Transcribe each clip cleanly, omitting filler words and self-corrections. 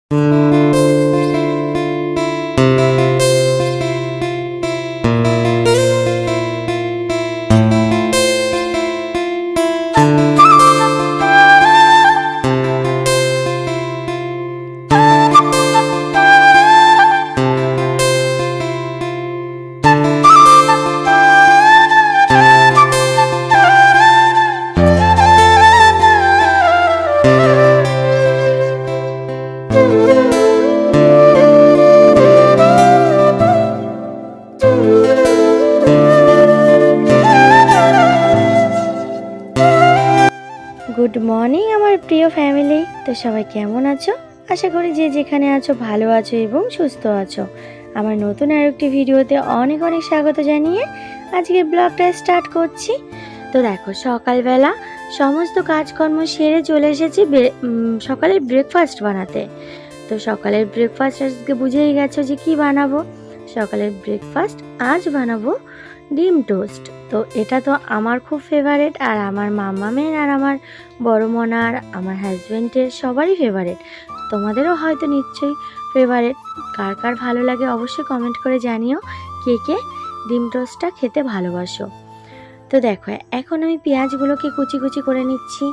Good morning আমার প্রিয় family. তো সবাই কেমন আছো? আশা করি যে যেখানে আছো ভালো আছো এবং সুস্থ আছো। আমার নতুন আরেকটি ভিডিওতে অনেক অনেক স্বাগত জানিয়ে আজকের ব্লগটা স্টার্ট করছি। তো দেখো, সকালবেলা সমস্ত কাজকর্ম সেরে চলে এসেছি সকালের ব্রেকফাস্ট বানাতে। তো সকালের ব্রেকফাস্ট আজকে বুঝেই গেছো যে কি বানাবো। সকালের ব্রেকফাস্ট আজ বানাবো ডিম টোস্ট। তো এটা তো আমার খুব ফেভারিট, আর আমার মামামের আর আমার বড় মনার আমার হাজব্যান্ডের সবারই ফেভারিট। তোমাদেরও হয়তো নিশ্চয়ই ফেভারিট। কার কার ভালো লাগে অবশ্যই কমেন্ট করে জানিও কে কে ডিম টোস্টটা খেতে ভালোবাসো। তো দেখো, এখন আমি পেঁয়াজগুলোকে কুচি কুচি করে নিচ্ছি,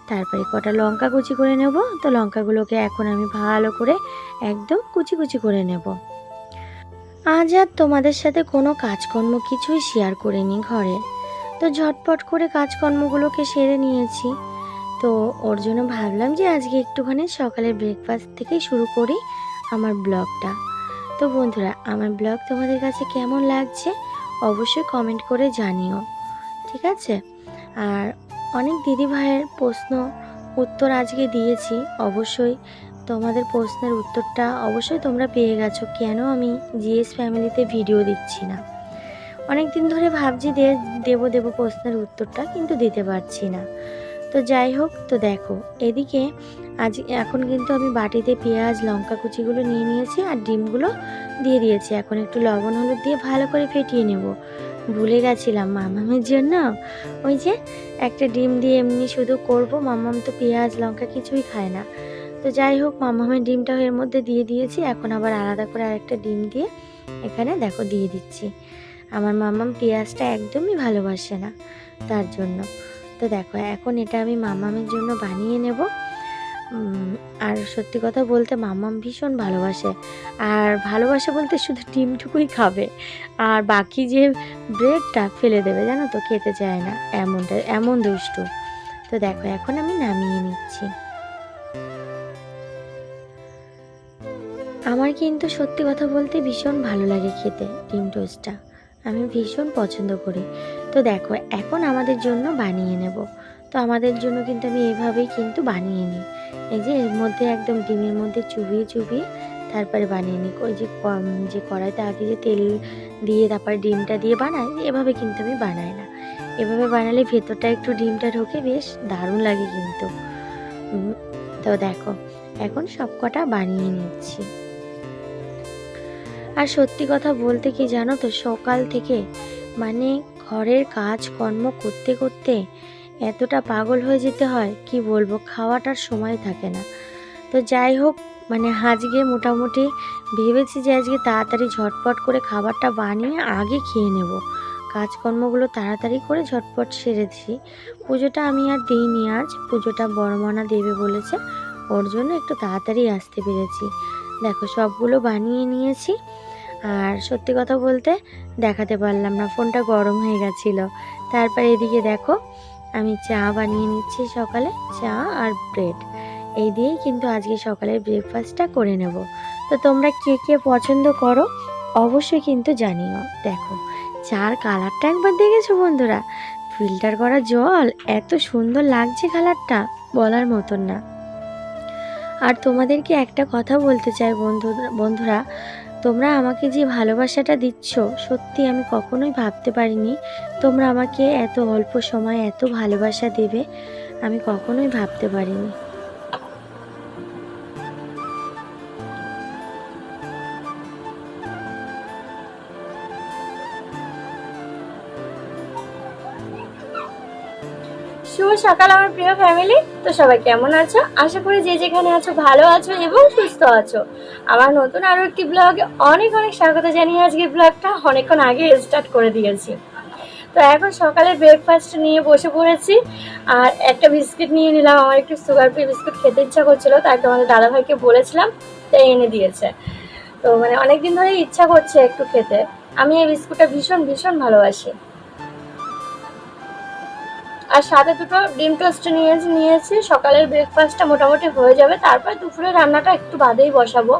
তারপরে কটা লঙ্কা কুচি করে নেব। তো লঙ্কাগুলোকে এখন আমি ভালো করে একদম কুচি কুচি করে নেব। আজ আর তোমাদের সাথে কোনো কাজকর্ম কিছুই শেয়ার করিনি ঘরে। তো ঝটপট করে কাজকর্মগুলোকে সেরে নিয়েছি। তো ওর জন্য ভাবলাম যে আজকে একটুখানি সকালের ব্রেকফাস্ট থেকেই শুরু করি আমার ব্লগটা। তো বন্ধুরা, আমার ব্লগ তোমাদের কাছে কেমন লাগছে অবশ্যই কমেন্ট করে জানিও, ঠিক আছে? আর অনেক দিদি ভাইয়ের প্রশ্ন উত্তর আজকে দিয়েছি। অবশ্যই তোমাদের প্রশ্নের উত্তরটা অবশ্যই তোমরা পেয়ে গেছো কেন আমি জিএস ফ্যামিলিতে ভিডিও দিচ্ছি না। অনেক দিন ধরে ভাবছি দেবো প্রশ্নের উত্তরটা, কিন্তু দিতে পারছি না। তো যাই হোক, তো দেখো এদিকে এখন কিন্তু আমি বাটিতে পেঁয়াজ লঙ্কা কুচিগুলো নিয়ে নিয়েছি আর ডিমগুলো দিয়ে দিয়েছি। এখন একটু লবণ হলুদ দিয়ে ভালো করে ফেটিয়ে নেব। ভুলে গেছিলাম মামামের জন্য ওই যে একটা ডিম দিয়ে এমনি শুধু করব। মামাম তো পেঁয়াজ লঙ্কা কিছুই খায় না। তো যাই হোক, মামামের ডিমটাও এর মধ্যে দিয়ে দিয়েছি। এখন আবার আলাদা করে আরেকটা ডিম দিয়ে এখানে দেখো দিয়ে দিচ্ছি। আমার মামাম পেঁয়াজটা একদমই ভালোবাসে না, তার জন্য। তো দেখো, এখন এটা আমি মামামের জন্য বানিয়ে নেব। আর সত্যি কথা বলতে মামাম ভীষণ ভালোবাসে, আর ভালোবাসে বলতে শুধু ডিমটুকুই খাবে, আর বাকি যে ব্রেডটা ফেলে দেবে, জানো তো, খেতে চায় না। এমন দুষ্টু। তো দেখো, এখন আমি নামিয়ে নিচ্ছি। আমার কিন্তু সত্যি কথা বলতে ভীষণ ভালো লাগে খেতে ডিম টোস্টটা, আমি ভীষণ পছন্দ করি। তো দেখো, এখন আমাদের জন্য বানিয়ে নেব। তো আমাদের জন্য কিন্তু আমি এভাবেই কিন্তু বানিয়ে নিই। এই যে এর মধ্যে একদম ডিমের মধ্যে চুবিয়ে চুবিয়ে তারপরে বানিয়ে নিই। ওই যে কড়াইতে আগে যে তেল দিয়ে তারপরে ডিমটা দিয়ে বানাই, এভাবে কিন্তু আমি বানাই না। এভাবে বানালে ভেতরটা একটু ডিমটা ঢোকে, বেশ দারুণ লাগে কিন্তু। তো দেখো, এখন সব কটা বানিয়ে নিচ্ছি। আর সত্যি কথা বলতে কি জানো তো, সকাল থেকে মানে ঘরের কাজকর্ম করতে করতে এতটা পাগল হয়ে যেতে হয়, কি বলবো, খাওয়াটার সময় থাকে না। তো যাই হোক, মানে আজকে মোটামুটি ভেবেছি যে আজকে তাড়াতাড়ি ঝটপট করে খাবারটা বানিয়ে আগে খেয়ে নেব। কাজকর্মগুলো তাড়াতাড়ি করে ঝটপট সেরেছি। পুজোটা আমি আর দিইনি, আজ পুজোটা বড় মনা দেবে বলেছে, ওর জন্য একটু তাড়াতাড়ি আসতে পেরেছি। দেখো, সবগুলো বানিয়ে নিয়েছি। আর সত্যি কথা বলতে দেখাতে পারলাম না, ফোনটা গরম হয়ে গেছিলো। তারপরে এদিকে দেখো, আমি চা বানিয়ে নিচ্ছি সকালে, চা আর ব্রেড। এই দিয়েই কিন্তু আজকে সকালের ব্রেকফাস্টটা করে নেব। তো তোমরা কে কে পছন্দ করো অবশ্যই কিন্তু জানিও। দেখো, চার কালারটা একবার দেখেছো বন্ধুরা? ফিল্টার করা জল, এত সুন্দর লাগছে কালারটা, বলার মতন না। আর তোমাদেরকে একটা কথা বলতে চাই বন্ধুরা, তোমরা আমাকে যে ভালোবাসাটা দিচ্ছ, সত্যি আমি কখনোই ভাবতে পারিনি তোমরা আমাকে এত অল্প সময় এত ভালোবাসা দেবে, আমি কখনোই ভাবতে পারিনি। শুভ সকাল আমার প্রিয় ফ্যামিলি। তো সবাই কেমন আছো? আশা করি যে যেখানে আছো ভালো আছো এবং সুস্থ আছো। আমার নতুন আরো একটি ব্লগে অনেক অনেক স্বাগত জানিয়ে আজকে ব্লগটা অনেকক্ষণ আগে স্টার্ট করে দিয়েছি। তো এখন সকালে ব্রেকফাস্ট নিয়ে বসে পড়েছি, আর একটা বিস্কিট নিয়ে নিলাম। আমার একটু সুগার ফ্রি বিস্কুট খেতে ইচ্ছা করছিল, তাই তোমাদের দাদাভাইকে বলেছিলাম, তাই এনে দিয়েছে। তো মানে অনেকদিন ধরে ইচ্ছা করছে একটু খেতে। আমি এই বিস্কুটটা ভীষণ ভীষণ ভালোবাসি। আর সাথে দুটো ডিম টোস্ট নিয়েছি। সকালের ব্রেকফাস্টটা মোটামুটি হয়ে যাবে, তারপর দুপুরে রান্নাটা একটু বাদেই বসাবো।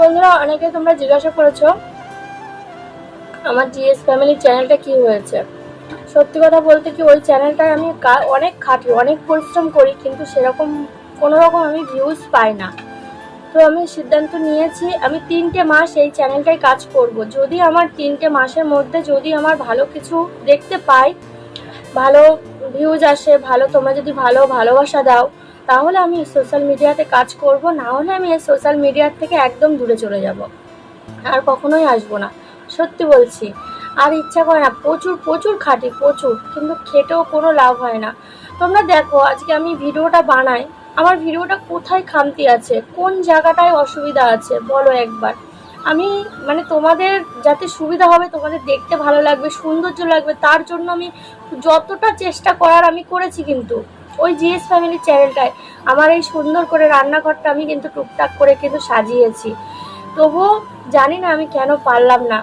বন্ধুরা, অনেকে তোমরা জিজ্ঞাসা করেছো আমার জিএস ফ্যামিলি চ্যানেলটা কি হয়েছে। সত্যি কথা বলতে কি, ওই চ্যানেলটায় আমি অনেক খাটি, অনেক পরিশ্রম করি, কিন্তু সেরকম কোনো রকম আমি ভিউজ পাই না। তো আমি সিদ্ধান্ত নিয়েছি আমি 3টে মাস এই চ্যানেলটায় কাজ করব। যদি আমার 3টে মাসের মধ্যে যদি আমার ভালো কিছু দেখতে পাই, ভালো ভিউজ আসে, ভালো তোমরা যদি ভালোবাসা দাও, তাহলে আমি সোশ্যাল মিডিয়াতে কাজ করব। না হলে আমি এই সোশ্যাল মিডিয়ার থেকে একদম দূরে চলে যাব, আর কখনোই আসবো না। সত্যি বলছি, আর ইচ্ছা করে না। প্রচুর প্রচুর খাটি, প্রচুর, কিন্তু খেটেও কোনো লাভ হয় না। তোমরা দেখো, আজকে আমি ভিডিওটা বানাই, আমার ভিডিওটা কোথায় খামতি আছে, কোন জায়গাটায় অসুবিধা আছে বলো একবার। আমি মানে তোমাদের যাতে সুবিধা হবে, তোমাদের দেখতে ভালো লাগবে, সৌন্দর্য লাগবে, তার জন্য আমি যতটা চেষ্টা করার আমি করেছি। কিন্তু ওই জিএস ফ্যামিলি চ্যানেলটায় আমার এই সুন্দর করে রান্নাঘরটা আমি কিন্তু টুকটাক করে কিন্তু সাজিয়েছি। তবুও জানি না আমি কেন পারলাম না।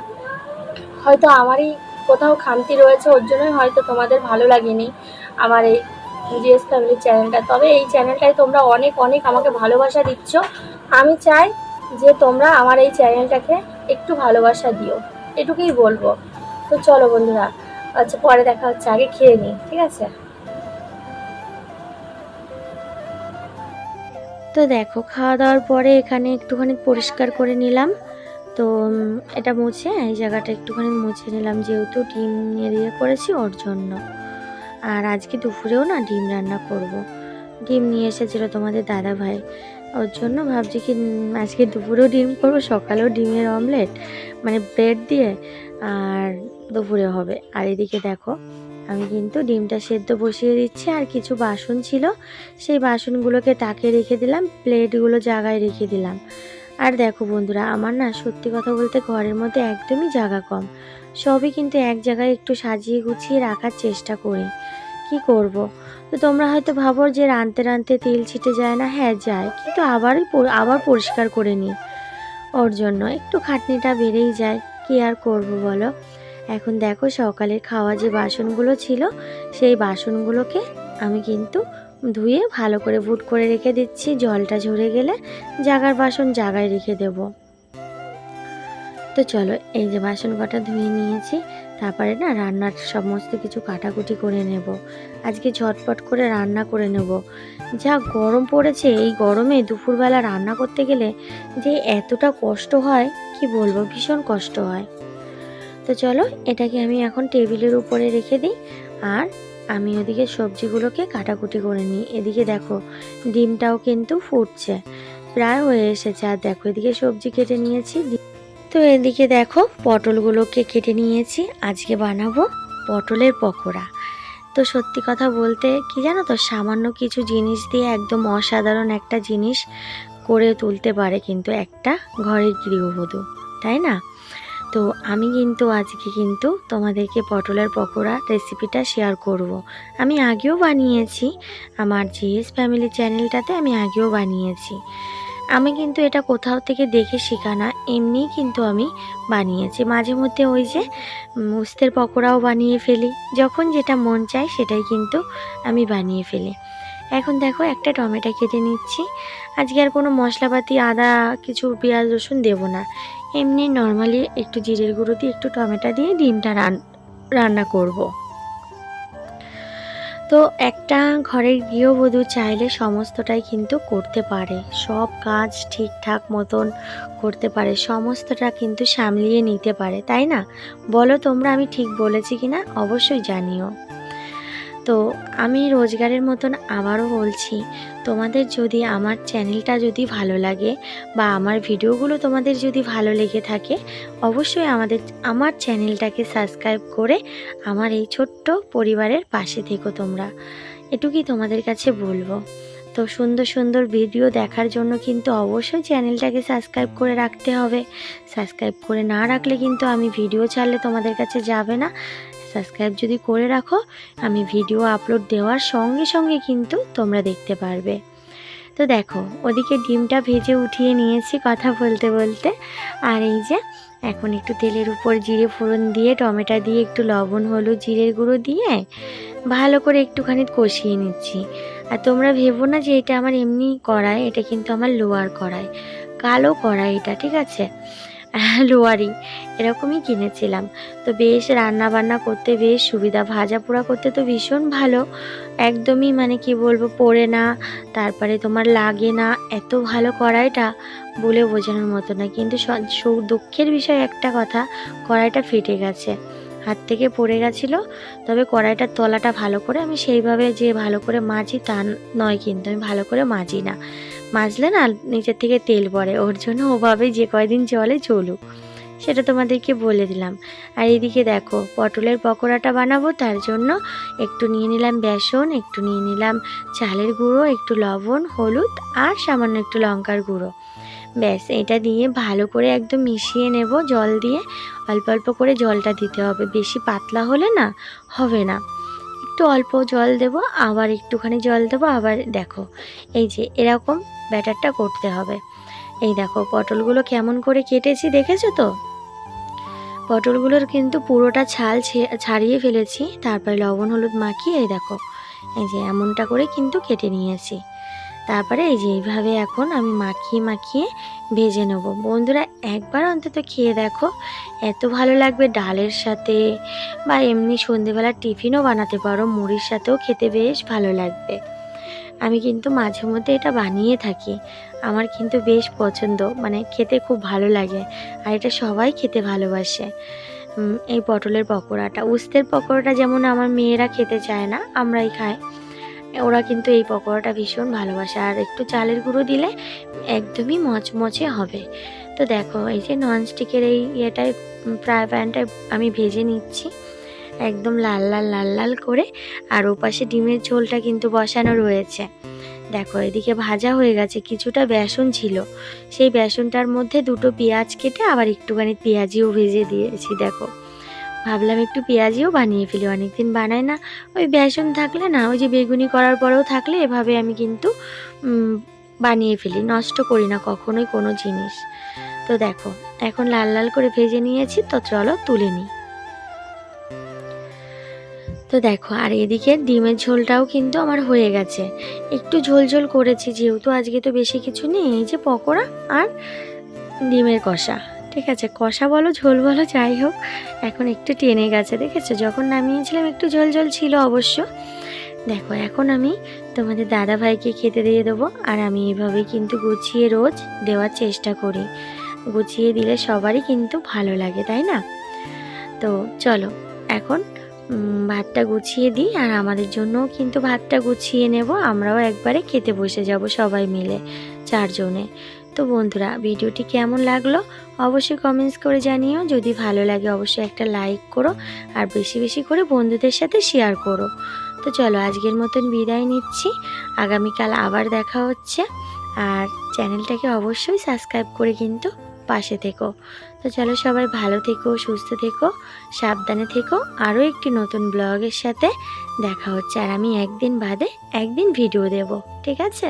হয়তো আমারই কোথাও খামতি রয়েছে, ওর জন্যই হয়তো তোমাদের ভালো লাগেনি আমার এই জিএস ফ্যামিলি চ্যানেলটা। তবে এই চ্যানেলটায় তোমরা অনেক অনেক আমাকে ভালোবাসা দিচ্ছ। আমি চাই যে তোমরা আমার এই চ্যানেলটাকে একটু ভালোবাসা দিও, এটুকুই বলবো। তো চলো বন্ধুরা, আচ্ছা পরে দেখা হচ্ছে, আগে খেয়ে নিই, ঠিক আছে? তো দেখো, খাওয়া দাওয়ার পরে এখানে একটুখানি পরিষ্কার করে নিলাম। তো এটা মুছে, এই জায়গাটা একটুখানি মুছে নিলাম, যেহেতু ডিম নিয়ে করেছি ওর জন্য। আর আজকে দুপুরেও না ডিম রান্না করব। ডিম নিয়ে এসেছিলো তোমাদের দাদা ভাই, ওর জন্য ভাবছি কি আজকে দুপুরেও ডিম করব, সকালেও ডিমের অমলেট মানে ব্রেড দিয়ে, আর দুপুরে হবে। আর এদিকে দেখো, আমি কিন্তু ডিমটা সেদ্ধ বসিয়ে দিচ্ছি। আর কিছু বাসন ছিল, সেই বাসনগুলোকে তাকে রেখে দিলাম, প্লেটগুলো জায়গায় রেখে দিলাম। আর দেখো বন্ধুরা, আমার না সত্যি কথা বলতে ঘরের মধ্যে একদমই জায়গা কম। সবই কিন্তু এক জায়গায় একটু সাজিয়ে গুছিয়ে রাখার চেষ্টা করি। কি করব। তো তোমরা হয়তো ভাবো যে রাঁধতে রাঁধতে তেল ছিটে যায় না। হ্যাঁ যায়, কিন্তু আবার পরিষ্কার করে নিই। ওর জন্য একটু খাটনিটা বেড়েই যায়, কি আর করব বলো। এখন দেখো, সকালের খাওয়া যে বাসনগুলো ছিল, সেই বাসনগুলোকে আমি কিন্তু ধুয়ে ভালো করে বুট করে রেখে দিচ্ছি। জলটা ঝরে গেলে জাগার বাসন জাগায় রেখে দেব। তো চলো, এই যে বাসন কটা ধুয়ে নিয়েছি, তারপরে না রান্নার সমস্ত কিছু কাটাকুটি করে নেব। আজকে ঝটপট করে রান্না করে নেব। যা গরম পড়েছে, এই গরমে দুপুরবেলা রান্না করতে গেলে যে এতটা কষ্ট হয় কি বলবো, ভীষণ কষ্ট হয়। তো চলো, এটাকে আমি এখন টেবিলের উপরে রেখে দিই, আর আমি ওদিকে সবজিগুলোকে কাটাকুটি করে নিই। এদিকে দেখো, ডিমটাও কিন্তু ফুটছে, প্রায় হয়ে এসেছে। আর দেখো, এদিকে সবজি কেটে নিয়েছি। তো এদিকে দেখো, পটলগুলোকে কেটে নিয়েছি। আজকে বানাবো পটলের পকোড়া। তো সত্যি কথা বলতে কি জানো তো, সামান্য কিছু জিনিস দিয়ে একদম অসাধারণ একটা জিনিস করে তুলতে পারে কিন্তু একটা ঘরের গৃহবধূ, তাই না? তো আমি কিন্তু আজকে কিন্তু তোমাদেরকে পটলের পকোড়া রেসিপিটা শেয়ার করব। আমি আগেও বানিয়েছি, আমার জিএস ফ্যামিলি চ্যানেলটাতে আমি আগেও বানিয়েছি। আমি কিন্তু এটা কোথাও থেকে দেখে শেখা না, এমনিই কিন্তু আমি বানিয়েছি। মাঝে মধ্যে ওই যে উস্তের পকোড়াও বানিয়ে ফেলি, যখন যেটা মন চায় সেটাই কিন্তু আমি বানিয়ে ফেলি। এখন দেখো, একটা টমেটো কেটে নিচ্ছি। আজকে আর কোনো মশলাপাতি, আদা, কিছু পেঁয়াজ রসুন দেবো না। এমনি নর্মালি একটু জিরের গুঁড়ো দিয়ে একটু টমেটো দিয়ে ডিমটা রান্না করব। তো একটা ঘরের গৃহবধূ চাইলে সমস্তটাই কিন্তু করতে পারে, সব কাজ ঠিকঠাক মতন করতে পারে, সমস্তটা কিন্তু সামলিয়ে নিতে পারে, তাই না? বলো তোমরা, আমি ঠিক বলেছি কিনা অবশ্যই জানিও। তো আমি রোজগারের মতন আবারও বলছি, তোমাদের যদি আমার চ্যানেলটা যদি ভালো লাগে বা আমার ভিডিওগুলো তোমাদের যদি ভালো লেগে থাকে, অবশ্যই আমার চ্যানেলটাকে সাবস্ক্রাইব করে আমার এই ছোট্ট পরিবারের পাশে থেকো তোমরা। এটুকুই তোমাদের কাছে বলবো। তো সুন্দর সুন্দর ভিডিও দেখার জন্য কিন্তু অবশ্যই চ্যানেলটাকে সাবস্ক্রাইব করে রাখতে হবে। সাবস্ক্রাইব করে না রাখলে কিন্তু আমি ভিডিও ছাড়লে তোমাদের কাছে যাবে না। সাবস্ক্রাইব যদি করে রাখো, আমি ভিডিও আপলোড দেওয়ার সঙ্গে সঙ্গে কিন্তু তোমরা দেখতে পারবে। তো দেখো, ওদিকে ডিমটা ভেজে উঠিয়ে নিয়েছি কথা বলতে বলতে। আর এই যে এখন একটু তেলের উপর জিরে ফোড়ন দিয়ে, টমেটো দিয়ে, একটু লবণ, হলুদ, জিরের গুঁড়ো দিয়ে ভালো করে একটুখানি কষিয়ে নিচ্ছি। আর তোমরা ভেবো না যে এটা আমার এমনি কড়াই, এটা কিন্তু আমার লোয়ার কড়াই, কালো কড়াই এটা, ঠিক আছে? লোয়ারই, এরকমই কিনেছিলাম। তো বেশ রান্না বান্না করতে বেশ সুবিধা, ভাজা পোড়া করতে তো ভীষণ ভালো, একদমই মানে কি বলবো, পড়ে না, তারপরে তোমার লাগে না, এত ভালো কড়াইটা বলে বোঝানোর মতো না। কিন্তু দুঃখের বিষয় একটা কথা, কড়াইটা ফেটে গেছে, হাত থেকে পড়ে গেছিলো। তবে কড়াইটার তলাটা ভালো করে, আমি সেইভাবে যে ভালো করে মাজি তা নয়, কিন্তু আমি ভালো করে মাজি না, মাজলে না নিচের থেকে তেল পড়ে, ওর জন্য ওভাবে যে কয়দিন চলে চলুক, সেটা তোমাদেরকে বলে দিলাম। আর এদিকে দেখো, পটলের পকোড়াটা বানাবো, তার জন্য একটু নিয়ে নিলাম বেসন, একটু নিয়ে নিলাম চালের গুঁড়ো, একটু লবণ, হলুদ আর সামান্য একটু লঙ্কার গুঁড়ো। ব্যাস, এটা দিয়ে ভালো করে একদম মিশিয়ে নেব জল দিয়ে। অল্প অল্প করে জলটা দিতে হবে, বেশি পাতলা হলে না হবে না। একটু অল্প জল দেব, আবার একটুখানি জল দেবো, আবার দেখো এই যে এরকম ব্যাটারটা করতে হবে। এই দেখো পটলগুলো কেমন করে কেটেছি, দেখেছো তো? পটলগুলোর কিন্তু পুরোটা ছাল ছাড়িয়ে ফেলেছি, তারপরে লবণ হলুদ মাখিয়ে এই দেখো এই যে এমনটা করে কিন্তু কেটে নিয়েছি। তারপরে এই যে এইভাবে এখন আমি মাখিয়ে মাখিয়ে ভেজে নেব। বন্ধুরা একবার অন্তত খেয়ে দেখো, এত ভালো লাগবে, ডালের সাথে বা এমনি সন্ধেবেলার টিফিনও বানাতে পারো, মুড়ির সাথেও খেতে বেশ ভালো লাগবে। আমি কিন্তু মাঝে মধ্যে এটা বানিয়ে থাকি, আমার কিন্তু বেশ পছন্দ, মানে খেতে খুব ভালো লাগে, আর এটা সবাই খেতে ভালোবাসে। এই পটলের পকোড়াটা, উস্তের পকোড়াটা যেমন আমার মেয়েরা খেতে চায় না, আমরাই খাই, ওরা কিন্তু এই পকোড়াটা ভীষণ ভালোবাসে। আর একটু চালের গুঁড়ো দিলে একদমই মচমচে হবে। তো দেখো এই যে ননস্টিকের এই ইয়েটায়, ফ্রাই প্যানটায় আমি ভেজে নিচ্ছি একদম লাল লাল লাল লাল করে। আর ওপাশে ডিমের ঝোলটা কিন্তু বসানো রয়েছে। দেখো এদিকে ভাজা হয়ে গেছে, কিছুটা বেসন ছিল, সেই বেসনটার মধ্যে দুটো পেঁয়াজ কেটে আবার একটুখানি পেঁয়াজিও ভেজে দিয়েছি। দেখো ভাবলাম একটু পেঁয়াজিও বানিয়ে ফেলি, অনেকদিন বানাই না, ওই বেসন থাকলে না, ওই যে বেগুনি করার পরেও থাকলে এভাবে আমি কিন্তু বানিয়ে ফেলি, নষ্ট করি না কখনোই কোনো জিনিস। তো দেখো এখন লাল লাল করে ভেজে নিয়েছি, তো চলো তুলে নিই। তো দেখো আর এদিকে ডিমের ঝোলটাও কিন্তু আমার হয়ে গেছে, একটু ঝোল ঝোল করেছি যেহেতু আজকে তো বেশি কিছু নেই, এই যে পকোড়া আর ডিমের কষা, ঠিক আছে, কষা বলো ঝোল বলো যাই হোক, এখন একটু টেনে গেছে, দেখেছো? যখন নামিয়েছিলাম একটু ঝোল ঝোল ছিল অবশ্য। দেখো এখন আমি তোমাদের দাদা ভাইকে খেতে দিয়ে দেবো, আর আমি এইভাবেই কিন্তু গুছিয়ে রোজ দেওয়ার চেষ্টা করি, গুছিয়ে দিলে সবারই কিন্তু ভালো লাগে, তাই না? তো চলো এখন ভাতটা গুছিয়ে দিই, আর আমাদের জন্যও কিন্তু ভাতটা গুছিয়ে নেব, আমরাও একবারে খেতে বসে যাব সবাই মিলে, চারজনে। তো বন্ধুরা ভিডিওটি কেমন লাগলো অবশ্যই কমেন্টস করে জানিও, যদি ভালো লাগে অবশ্যই একটা লাইক করো, আর বেশি বেশি করে বন্ধুদের সাথে শেয়ার করো। তো চলো আজকের মতন বিদায় নিচ্ছি, আগামীকাল আবার দেখা হচ্ছে, আর চ্যানেলটাকে অবশ্যই সাবস্ক্রাইব করে কিন্তু পাশে থেকো। তো চলো সবাই ভালো থেকো, সুস্থ থেকো, সাবধানে থেকো, আরও একটি নতুন ব্লগের সাথে দেখা হচ্ছে, আর আমি একদিন বাদে একদিন ভিডিও দেব, ঠিক আছে?